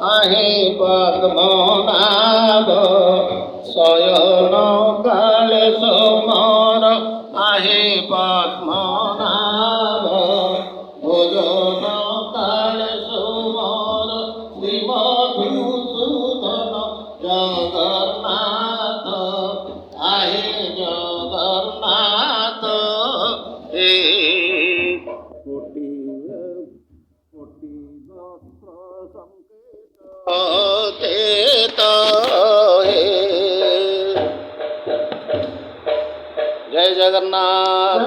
आहे पद्मनाभ शयन काले समर आहे पद्मनाभ भोजन काले समर श्रीमधुसूदन जगन्नाथ आहे जगन्नाथ हे कोटि जय जगन्नाथ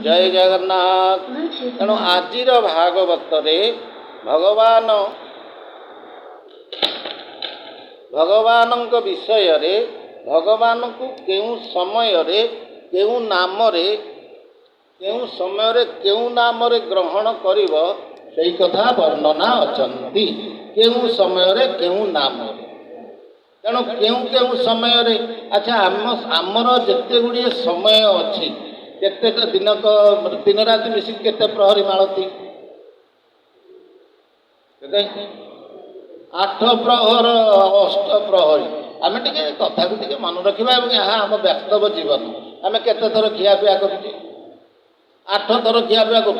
जय जगन्नाथ। तेणु आजिर भागवत भगवान विषय भगवान को केउ समय केउ नाम ग्रहण करिव सेई कथा वर्णना अछंती। केउ समय केउ नाम तेणु केउ समय अच्छा आमर जिते गुड़िए समय अच्छी केते दिन रात मिसिक केते प्रहरी मालती 8 प्रहर 8 प्रहरी आम टे कथा को मन रखा यहाँ आम वास्तव जीवन आम केते थर खियापिया कर 8 थर खियापिया कर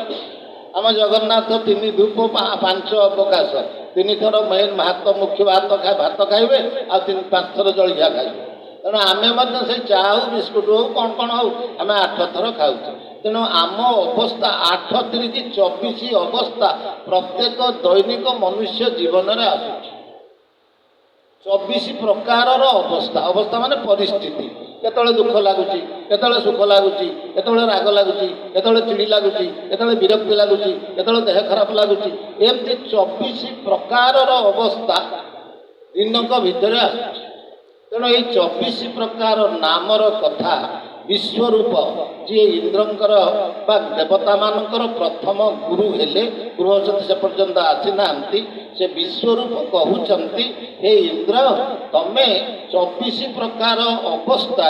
आम जगन्नाथ 3 धूप 5 अवकाश 3 थर मेन भात मुख्य भात खाइबे आ 5 थर जलिया खाइबे। तेणु आम से चा हो बिस्कुट हो कौन हो आम 8 थर खाऊ। तेणु आम अवस्था 8 3 24 अवस्था प्रत्येक दैनिक मनुष्य जीवन में आसुच 24 प्रकार अवस्था माने परिस्थिति केतळे दुख लगुच केतळे सुख लगुच केतळे राग लगुच केतळे चिड़ी लगुच केतळे विरक्ति लगुच केतळे देह खराब लगुच एमती 24 प्रकार अवस्था दिनक भितर आसुच। तेणु ये 24 प्रकार नामर कथा विश्वरूप जी इंद्रंकर बा देवता मानकर प्रथम गुरु हेले बृहस्पति से पर्यंत आसी नांती से विश्वरूप कहउचंती हे इंद्र तमे 24 प्रकार अवस्था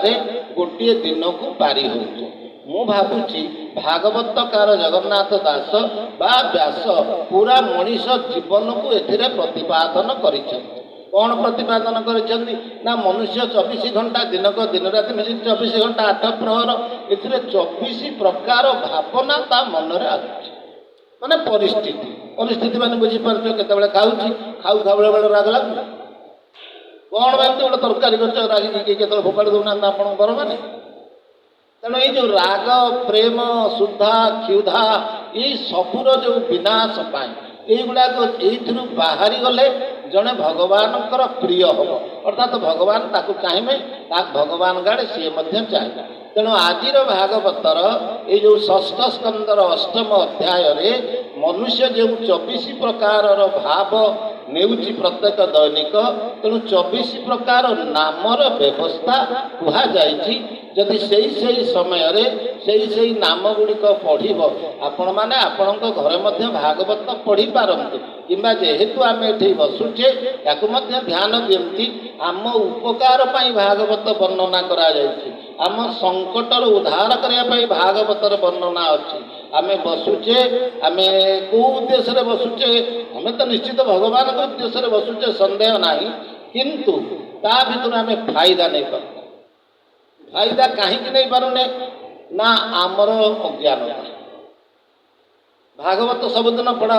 गोटे दिन को पारी होउछ। मु भाबुची भागवतकार जगन्नाथ दास बा व्यास पूरा मनीष जीवन को एथिरे प्रतिपादन करिछथि। कौन प्रतिपादन करिछथि ना मनुष्य 24 घंटा दिनक दिन रात मिसिक 24 घंटा 8 प्रहर एथिरे 24 प्रकार भावना ता मन रे आछी माने परिस्थिति माने बुझी पारछो केतेबेले खाउची खाऊ बेले राग लागु कौन बात गोटे तरकारी कर रागी केतेबेले फोपाड़ी दउना आपण घर माने। तेणु ये जो राग प्रेम शुद्धा क्षुधा ये सबूर जो विनाश पाए युवाक बाहरी गले जड़े भगवान प्रिय हम अर्थात भगवान ताकू चाहिए भगवान गाड़े सी चाहिए। तेणु आजिर भागवतर ये जो षष्ठ स्कंदर 8म अध्याय मनुष्य जो 24 प्रकार भाव नेउची प्रत्येक दैनिक तेणु 24 प्रकार नामर व्यवस्था कुहा जाइछि। जदि सही समय से नाम गुड़िक पढ़ब आपण मैंने आपण घरे मध्य भागवत पढ़ी पारंतु किंबा जेहेतु आम ये बसुचे या ध्यान दियंती आम उपकार भागवत वर्णना करा जाइछि। आम संकटर उद्धार करने भागवतर वर्णना अच्छी। आम बसुचे आम कौ उद्देश्य बसुचे आम तो निश्चित भगवान के उद्देश्य बसुचे संदेह नहीं किंतु ता भीतर आम फायदा नहीं पार फायदा कहीं नहीं पारुने ना आमर अज्ञानता भागवत सबुदिन पढ़ा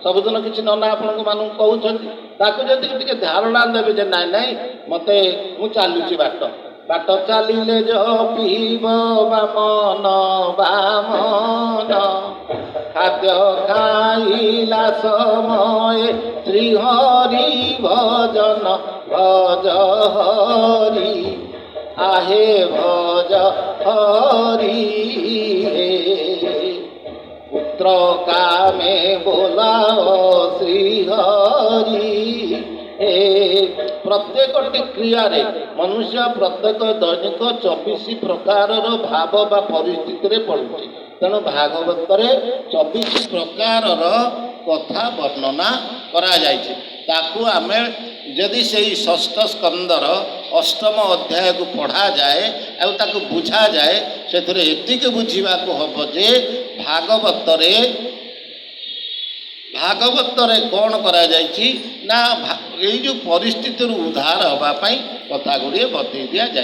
सबुदिन किसी नना आपण मानू कहते धारणा देवे जे नाई नाई मत मु चलुची बाट चलिले जो पीब बामन बामन खाद्य खाइला समय श्रीहरि भजन भज हरि आहे भज हरि पुत्र कामे बोलाओ श्रीहरि प्रत्येक क्रिया मनुष्य प्रत्येक दैनिक 24 प्रकार भाव बा परिस्थिति पड़ुଛି। तेणु भागवत 24 प्रकार कथा वर्णना करा जायछि। ताकू आमे यदि से षष्ठ स्कंदर 8म अध्याय को पढ़ा जाए और ताकू बुझा जाए से एतिक बुझा हम जे भागवत ଭାଗବତରେ କ'ଣ କରାଯାଇଛି ନା ଏଇ ଯେଉଁ ପରିସ୍ଥିତିରୁ ଉଦ୍ଧାର ହେବା ପାଇଁ କଥା ଗୁଡ଼ିଏ ବତେଇ ଦିଆଯାଇଛି।